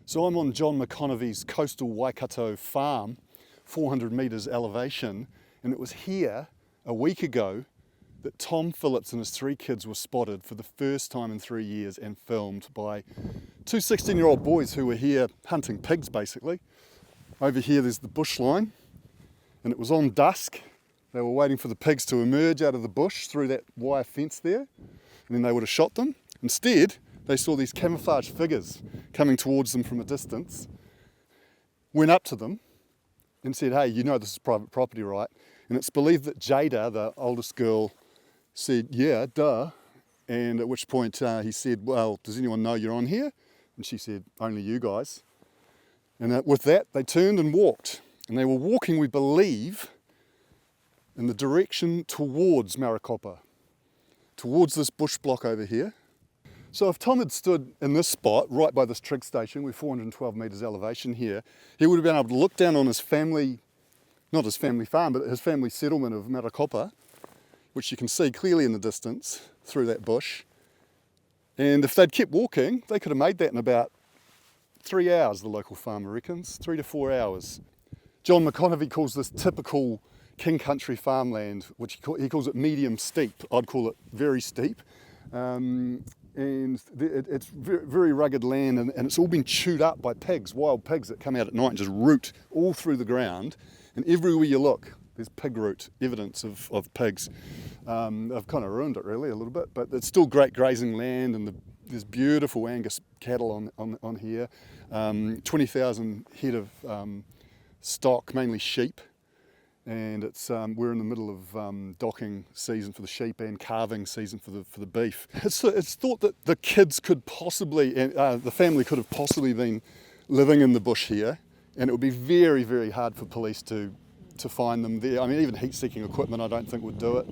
So I'm on John McConaughey's coastal Waikato farm, 400 metres elevation, and it was here a week ago that Tom Phillips and his 3 kids were spotted for the first time in 3 years and filmed by 2 16-year-old boys who were here hunting pigs basically. Over here there's the bush line, and it was on dusk. They were waiting for the pigs to emerge out of the bush through that wire fence there, and then they would have shot them. Instead, they saw these camouflage figures coming towards them from a distance, went up to them and said, "Hey, you know this is private property, right?" And it's believed that Jayda, the oldest girl, said, "Yeah, duh." And at which point he said, "Well, does anyone know you're on here?" And she said, "Only you guys." And with that, they turned and walked. And they were walking, we believe, in the direction towards Marokopa, towards this bush block over here. So if Tom had stood in this spot, right by this trig station, we're 412 metres elevation here, he would have been able to look down on his family, not his family farm, but his family settlement of Marokopa, which you can see clearly in the distance through that bush. And if they'd kept walking, they could have made that in about 3 hours, the local farmer reckons, 3 to 4 hours. John McConaughey calls this typical king country farmland, which he calls it medium steep. I'd call it very steep. And it's very rugged land, and it's all been chewed up by pigs, wild pigs that come out at night and just root all through the ground. And everywhere you look, there's pig root, evidence of pigs. I've kind of ruined it really a little bit, but it's still great grazing land, and there's beautiful Angus cattle on here. 20,000 head of stock, mainly sheep. And we're in the middle of docking season for the sheep and calving season for the beef. It's thought that the kids could possibly, the family could have possibly been living in the bush here, and it would be very, very hard for police to find them there. I mean, even heat-seeking equipment I don't think would do it.